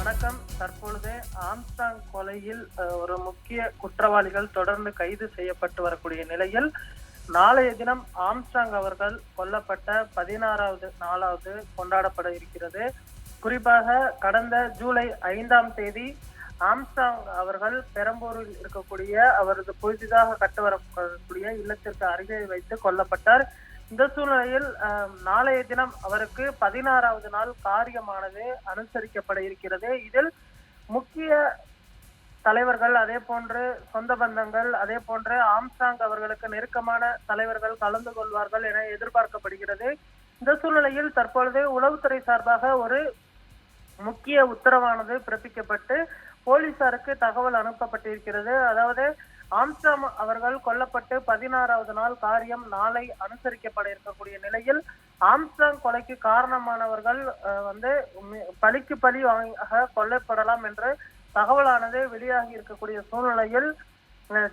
வணக்கம். தற்பொழுது ஆம்ஸ்ட்ராங் கொலையில் ஒரு முக்கிய குற்றவாளிகள் தொடர்ந்து கைது செய்யப்பட்டு வரக்கூடிய நிலையில் நாளைய தினம் ஆம்ஸ்ட்ராங் அவர்கள் கொல்லப்பட்ட 16வது நாளாவது கொண்டாடப்பட இருக்கிறது. குறிப்பாக கடந்த ஜூலை 5ஆம் தேதி ஆம்ஸ்ட்ராங் அவர்கள் பெரம்பூரில் இருக்கக்கூடிய அவரது புதிதாக கட்டுவரக்கூடிய இல்லத்திற்கு அருகே வைத்து கொல்லப்பட்டார். இந்த சூழ்நிலையில் நாளைய தினம் அவருக்கு 16வது நாள் காரியமானது அனுசரிக்கப்பட இருக்கிறது. இதில் முக்கிய தலைவர்கள், அதே போன்று சொந்த பந்தங்கள், அதே போன்று ஆம்ஸ்ட்ராங் அவர்களுக்கு நெருக்கமான தலைவர்கள் கலந்து கொள்வார்கள் என எதிர்பார்க்கப்படுகிறது. இந்த சூழ்நிலையில் தற்பொழுது உளவுத்துறை சார்பாக ஒரு முக்கிய உத்தரவானது பிறப்பிக்கப்பட்டு போலீசாருக்கு தகவல் அனுப்பப்பட்டிருக்கிறது. அதாவது ஆம்ஸ்ட்ராங் அவர்கள் கொல்லப்பட்டு 16வது நாள் காரியம் நாளை அனுசரிக்கப்பட இருக்கக்கூடிய நிலையில் ஆம்ஸ்ட்ராங் கொலைக்கு காரணமானவர்கள் பழிக்கு பழி கொல்லப்படலாம் என்று தகவலானது வெளியாகி இருக்கக்கூடிய சூழ்நிலையில்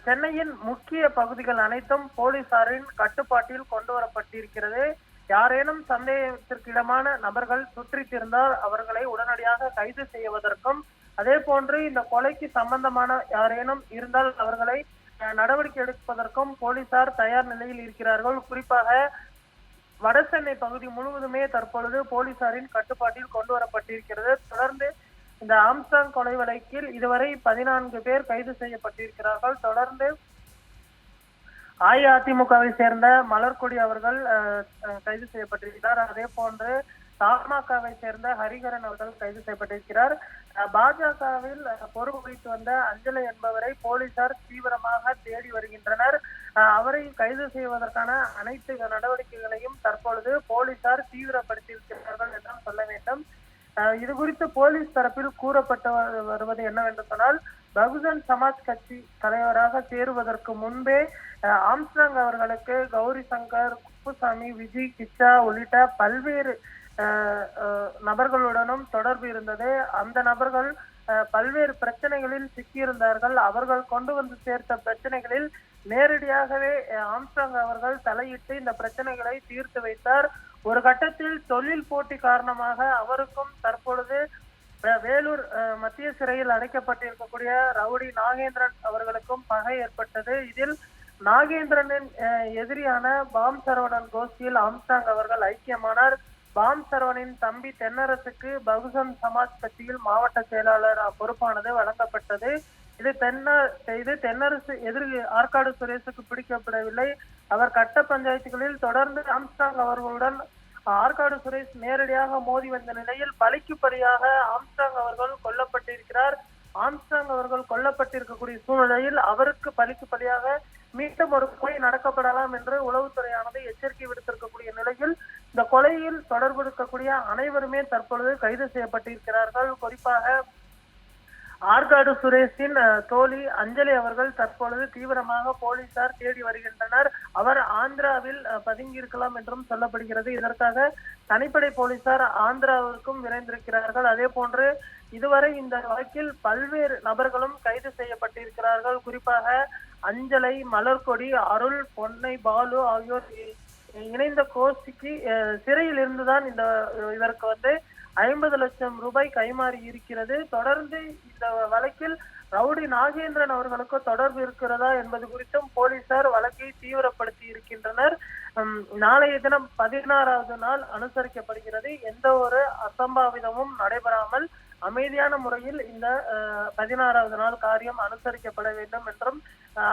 சென்னையின் முக்கிய பகுதிகள் அனைத்தும் போலீசாரின் கட்டுப்பாட்டில் கொண்டு வரப்பட்டிருக்கிறது. யாரேனும் சந்தேகத்திற்கிடமான நபர்கள் சுற்றித்திருந்தால் அவர்களை உடனடியாக கைது செய்வதற்கும், அதே போன்று இந்த கொலைக்கு சம்பந்தமான யாரேனும் இருந்தால் அவர்களை நடவடிக்கை எடுப்பதற்கும் போலீசார் தயார் நிலையில் இருக்கிறார்கள். குறிப்பாக வடசென்னை பகுதி முழுவதுமே தற்பொழுது போலீசாரின் கட்டுப்பாட்டில் கொண்டு வரப்பட்டிருக்கிறது. தொடர்ந்து இந்த ஆம்ஸ்ட்ராங் கொலை வழக்கில் இதுவரை 14 பேர் கைது செய்யப்பட்டிருக்கிறார்கள். தொடர்ந்து அஇஅதிமுகவை சேர்ந்த மலர்கொடி அவர்கள் கைது செய்யப்பட்டிருக்கிறார். அதே போன்று தமாகவை சேர்ந்த ஹரிகரன் அவர்கள் கைது செய்யப்பட்டிருக்கிறார். பாஜகவில் பொறுப்பு வைத்து வந்த அஞ்சலை என்பவரை போலீசார் தீவிரமாக தேடி வருகின்றனர். அவரை கைது செய்வதற்கான அனைத்து நடவடிக்கைகளையும் தற்பொழுது போலீசார் தீவிரப்படுத்தியிருக்கிறார்கள் என்றும் சொல்ல வேண்டும். இது குறித்து போலீஸ் தரப்பில் கூறப்பட்டு வருவது என்னவென்று சொன்னால், பகுஜன் சமாஜ் கட்சி தலைவராக சேருவதற்கு முன்பே ஆம்ஸ்ட்ராங் அவர்களுக்கு கௌரி சங்கர், குப்புசாமி, விஜய் கிச்சா உள்ளிட்ட பல்வேறு நபர்களுடனும் தொடர்பு இருந்தது. அந்த நபர்கள் பல்வேறு பிரச்சனைகளில் சிக்கியிருந்தார்கள். அவர்கள் கொண்டு வந்து சேர்த்த பிரச்சனைகளில் நேரடியாகவே ஆம்ஸ்ட்ராங் அவர்கள் தலையிட்டு இந்த பிரச்சனைகளை தீர்த்து வைத்தார். ஒரு கட்டத்தில் தொழில் போட்டி காரணமாக அவருக்கும் தற்பொழுது வேலூர் மத்திய சிறையில் அடைக்கப்பட்டிருக்கக்கூடிய ரவுடி நாகேந்திரன் அவர்களுக்கும் பகை ஏற்பட்டது. இதில் நாகேந்திரனின் எதிரியான பாம் சரவணன் கோஷ்டியில் ஆம்ஸ்ட்ராங் அவர்கள் ஐக்கியமானார். பாம் சரவணின் தம்பி தென்னரசுக்கு பகுஜன் சமாஜ் கட்சியில் மாவட்ட செயலாளர் பொறுப்பானது வழங்கப்பட்டது. இது தென்னரசு எதிரி ஆற்காடு சுரேஷுக்கு பிடிக்கப்படவில்லை. அவர் கட்ட பஞ்சாயத்துகளில் தொடர்ந்து ஆம்ஸ்ட்ராங் அவர்களுடன் ஆற்காடு சுரேஷ் நேரடியாக மோதி வந்த நிலையில் பழிக்கு பழியாக ஆம்ஸ்ட்ராங் அவர்கள் கொல்லப்பட்டிருக்கிறார். ஆம்ஸ்ட்ராங் அவர்கள் கொல்லப்பட்டிருக்கக்கூடிய சூழ்நிலையில் அவருக்கு பழிக்கு பழியாக மீண்டும் ஒரு கொலை நடக்கப்படலாம் என்று உளவுத்துறையானது எச்சரிக்கை விடுத்திருக்கக்கூடிய நிலையில் இந்த கொலையில் தொடர்பு இருக்கக்கூடிய அனைவருமே தற்பொழுது கைது செய்யப்பட்டிருக்கிறார்கள். குறிப்பாக ஆற்காடு சுரேஷின் தோழி அஞ்சலி அவர்கள் தற்பொழுது தீவிரமாக போலீசார் தேடி வருகின்றனர். அவர் ஆந்திராவில் பதுங்கி இருக்கலாம் என்றும் சொல்லப்படுகிறது. இதற்காக தனிப்படை போலீசார் ஆந்திராவிற்கும் விரைந்திருக்கிறார்கள். அதே போன்று இதுவரை இந்த வழக்கில் பல்வேறு நபர்களும் கைது செய்யப்பட்டிருக்கிறார்கள். குறிப்பாக அஞ்சலை, மலர்கொடி, அருள், பொன்னை, பாலு ஆகியோர் இணைந்த கோஷ்டிக்கு சிறையில் இருந்துதான் இவருக்கு 50 லட்சம் ரூபாய் கைமாறி இருக்கிறது. தொடர்ந்து இந்த வழக்கில் ரவுடி நாகேந்திரன் அவர்களுக்கு தொடர்பு இருக்கிறதா என்பது குறித்தும் போலீசார் வழக்கை தீவிரப்படுத்தி இருக்கின்றனர். நாளைய தினம் 16வது நாள் அனுசரிக்கப்படுகிறது. எந்த ஒரு அசம்பாவிதமும் நடைபெறாமல் அமைதியான முறையில் இந்த 16வது நாள் காரியம் அனுசரிக்கப்பட வேண்டும் என்றும்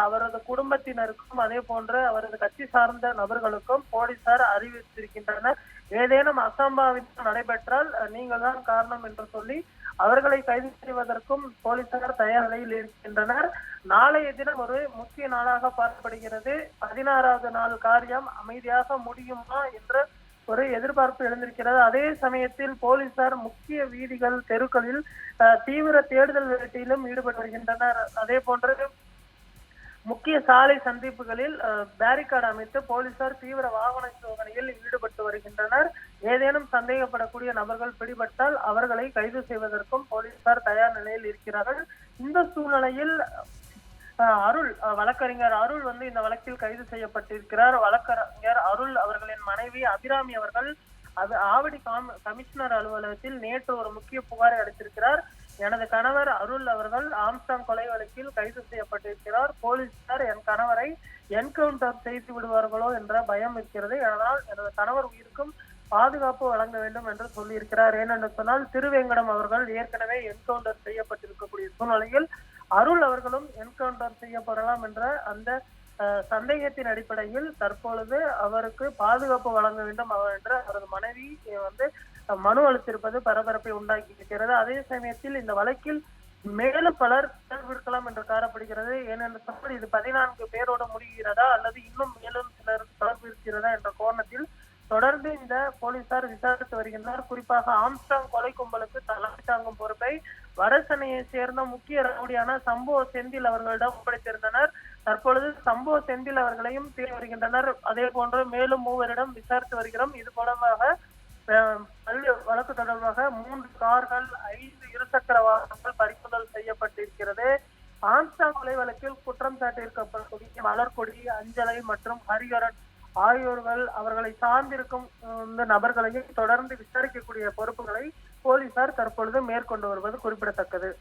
அவரது குடும்பத்தினருக்கும் அதே போன்று அவரது கட்சி சார்ந்த நபர்களுக்கும் போலீசார் அறிவித்திருக்கின்றனர். ஏதேனும் அசம்பாவிதம் நடைபெற்றால் நீங்கள் தான் காரணம் என்று சொல்லி அவர்களை கைது செய்வதற்கும் போலீசார் தயார் நிலையில் இருக்கின்றனர். நாளைய தினம் ஒரு முக்கிய நாளாக பார்க்கப்படுகிறது. 16வது நாள் காரியம் அமைதியாக முடியுமா என்ற ஒரு எதிர்பார்ப்பு எழுந்திருக்கிறது. அதே சமயத்தில் போலீசார் முக்கிய வீதிகள், தெருக்களில் தீவிர தேடுதல் வேட்டையிலும் ஈடுபட்டு வருகின்றனர். அதே போன்று முக்கிய சாலை சந்திப்புகளில் பேரிகார்டு அமைத்து போலீசார் தீவிர வாகன சோதனையில் ஈடுபட்டு வருகின்றனர். ஏதேனும் சந்தேகப்படக்கூடிய நபர்கள் பிடிபட்டால் அவர்களை கைது செய்வதற்கும் போலீசார் தயார் நிலையில் இருக்கிறார்கள். இந்த சூழ்நிலையில் வழக்கறிஞர் அருள் இந்த வழக்கில் கைது செய்யப்பட்டிருக்கிறார். வழக்கறிஞர் அருள் அவர்களின் மனைவி அபிராமி அவர்கள் ஆவடி கமிஷனர் அலுவலகத்தில் நேற்று ஒரு முக்கிய புகாரை அளித்திருக்கிறார். எனது கணவர் அருள் அவர்கள் ஆம்ஸ்டாங் கொலை வழக்கில் கைது செய்யப்பட்டிருக்கிறார். போலீசார் என் கணவரை என்கவுண்டர் செய்து விடுவார்களோ என்ற பயம் இருக்கிறது. அதனால் எனது கணவர் உயிருக்கும் பாதுகாப்பு வழங்க வேண்டும் என்று சொல்லியிருக்கிறார். ஏனென்று சொன்னால் திருவேங்கடம் அவர்கள் ஏற்கனவே என்கவுண்டர் செய்யப்பட்டிருக்கக்கூடிய சூழ்நிலையில் அருள் அவர்களும் என்கவுண்டர் செய்யப்படலாம் என்ற அந்த சந்தேகத்தின் அடிப்படையில் தற்பொழுது அவருக்கு பாதுகாப்பு வழங்க வேண்டும் என்று அவரது மனைவி மனு அளித்திருப்பது பரபரப்பை உண்டாக்கி இருக்கிறது. அதே சமயத்தில் இந்த வழக்கில் மேலும் பலர் விடுக்கலாம் என்று காணப்படுகிறது. ஏனென்று சொன்னால் இது 14 பேரோடு முடிகிறதா அல்லது இன்னும் மேலும் சிலர் தொடர்பு இருக்கிறதா என்ற கோணத்தில் தொடர்ந்து இந்த போலீசார் விசாரித்து வருகின்றனர். குறிப்பாக ஆம்ஸ்டாங் கொலை கும்பலுக்கு தலைமை தாங்கும் பொறுப்பை வடசென்னையை சேர்ந்த முக்கிய ரவுடியான சம்போ செந்தில் அவர்களிடம் ஒப்படைத்திருந்தனர். தற்பொழுது சம்போ செந்தில் அவர்களையும் தேடி வருகின்றனர். அதே போன்று மேலும் 3 பேரிடம் விசாரித்து வருகிறோம். இது மூலமாக வழக்கு தொடர்பாக 3 கார்கள், 5 இருசக்கர வாகனங்கள் பறிமுதல் செய்யப்பட்டிருக்கிறது. ஆம்ஸ்டாங் கொலை வழக்கில் குற்றம் சாட்டியிருக்கப்படக்கூடிய மலர்கொடி, அஞ்சலை மற்றும் ஹரிஹரன் ஆகியோர்கள் அவர்களை சார்ந்திருக்கும் இந்த நபர்களையும் தொடர்ந்து விசாரிக்கக்கூடிய பொறுப்புகளை போலீசார் தற்பொழுது மேற்கொண்டு வருவது குறிப்பிடத்தக்கது.